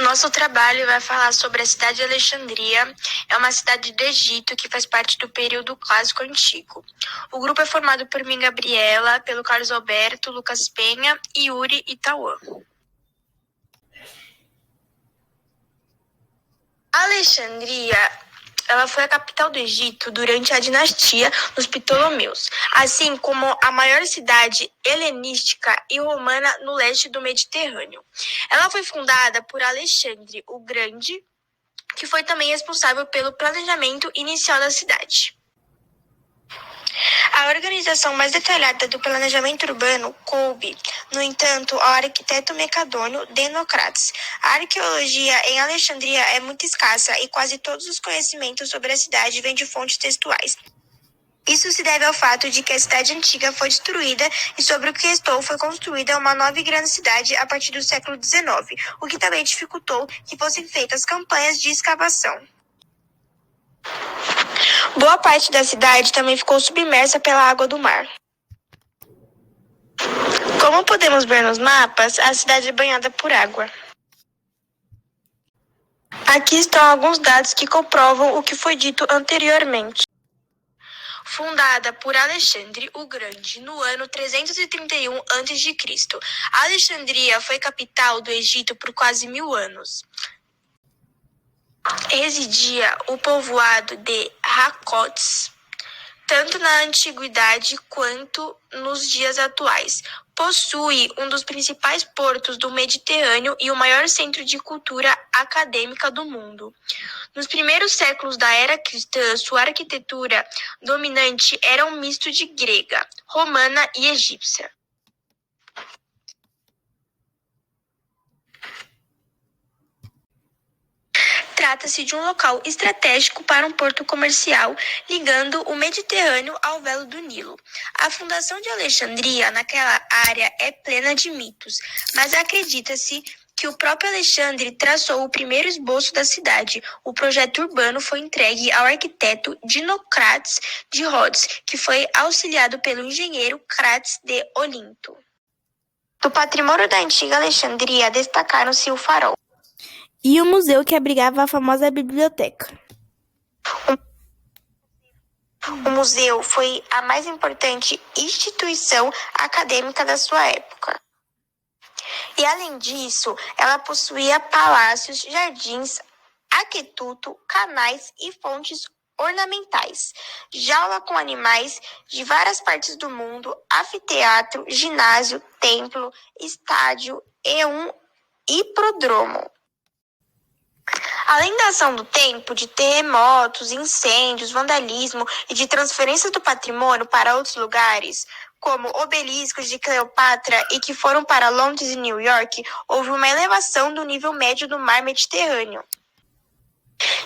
O nosso trabalho vai falar sobre a cidade de Alexandria. É uma cidade do Egito que faz parte do período clássico antigo. O grupo é formado por mim, Gabriela, pelo Carlos Alberto, Lucas Penha, Yuri e Tauã. Alexandria, ela foi a capital do Egito durante a dinastia dos Ptolomeus, assim como a maior cidade helenística e romana no leste do Mediterrâneo. Ela foi fundada por Alexandre o Grande, que foi também responsável pelo planejamento inicial da cidade. A organização mais detalhada do planejamento urbano coube, no entanto, ao arquiteto Mecadônio Denocrates. A arqueologia em Alexandria é muito escassa e quase todos os conhecimentos sobre a cidade vêm de fontes textuais. Isso se deve ao fato de que a cidade antiga foi destruída e sobre o que restou foi construída uma nova e grande cidade a partir do século XIX, o que também dificultou que fossem feitas campanhas de escavação. Boa parte da cidade também ficou submersa pela água do mar. Como podemos ver nos mapas, a cidade é banhada por água. Aqui estão alguns dados que comprovam o que foi dito anteriormente. Fundada por Alexandre o Grande no ano 331 a.C., Alexandria foi capital do Egito por quase 1000 anos. Residia o povoado de Hakotes, tanto na antiguidade quanto nos dias atuais. Possui um dos principais portos do Mediterrâneo e o maior centro de cultura acadêmica do mundo. Nos primeiros séculos da era cristã, sua arquitetura dominante era um misto de grega, romana e egípcia. Trata-se de um local estratégico para um porto comercial, ligando o Mediterrâneo ao Velo do Nilo. A fundação de Alexandria naquela área é plena de mitos, mas acredita-se que o próprio Alexandre traçou o primeiro esboço da cidade. O projeto urbano foi entregue ao arquiteto Dinocrates de Rhodes, que foi auxiliado pelo engenheiro Crates de Olinto. Do patrimônio da antiga Alexandria destacaram-se o farol e o museu que abrigava a famosa biblioteca. O museu foi a mais importante instituição acadêmica da sua época. E, além disso, ela possuía palácios, jardins, aqueduto, canais e fontes ornamentais, jaula com animais de várias partes do mundo, anfiteatro, ginásio, templo, estádio e um hipódromo. Além da ação do tempo, de terremotos, incêndios, vandalismo e de transferência do patrimônio para outros lugares, como obeliscos de Cleópatra e que foram para Londres e New York, houve uma elevação do nível médio do mar Mediterrâneo.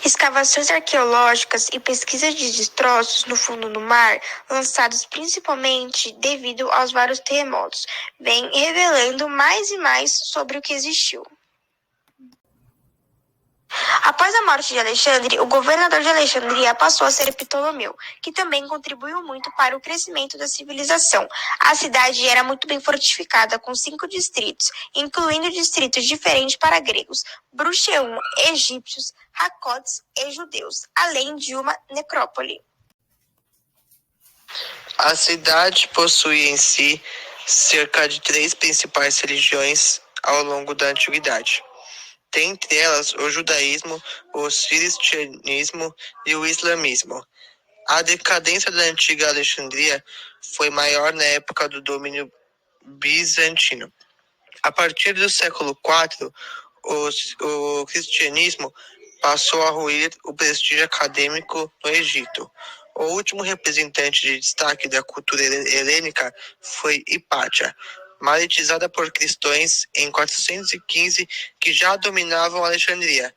Escavações arqueológicas e pesquisas de destroços no fundo do mar, lançados principalmente devido aos vários terremotos, vêm revelando mais e mais sobre o que existiu. Após a morte de Alexandre, o governador de Alexandria passou a ser Ptolomeu, que também contribuiu muito para o crescimento da civilização. A cidade era muito bem fortificada, com 5 distritos, incluindo distritos diferentes para gregos, Brucheum, egípcios, Hakotes e judeus, além de uma necrópole. A cidade possui em si cerca de 3 principais religiões ao longo da antiguidade. Dentre elas, o judaísmo, o cristianismo e o islamismo. A decadência da antiga Alexandria foi maior na época do domínio bizantino. A partir do século IV, o cristianismo passou a ruir o prestígio acadêmico no Egito. O último representante de destaque da cultura helênica foi Hipátia, maletizada por cristãos em 415, que já dominavam Alexandria.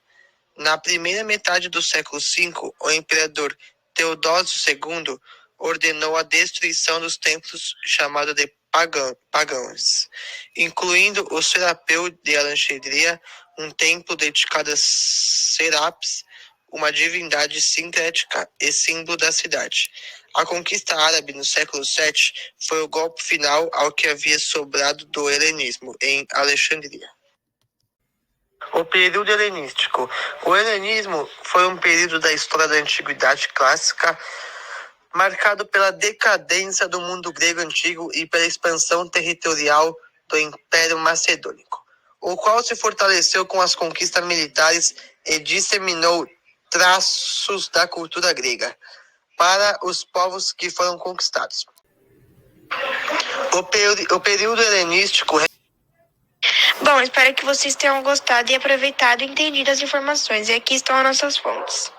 Na primeira metade do século V, o imperador Teodósio II ordenou a destruição dos templos chamados de pagãos, incluindo o Serapeu de Alexandria, um templo dedicado a Serapis, uma divindade sincrética e símbolo da cidade. A conquista árabe no século VII foi o golpe final ao que havia sobrado do helenismo em Alexandria. O período helenístico. O helenismo foi um período da história da antiguidade clássica marcado pela decadência do mundo grego antigo e pela expansão territorial do Império Macedônico, o qual se fortaleceu com as conquistas militares e disseminou traços da cultura grega para os povos que foram conquistados. O período helenístico. Bom, espero que vocês tenham gostado e aproveitado e entendido as informações. E aqui estão as nossas fontes.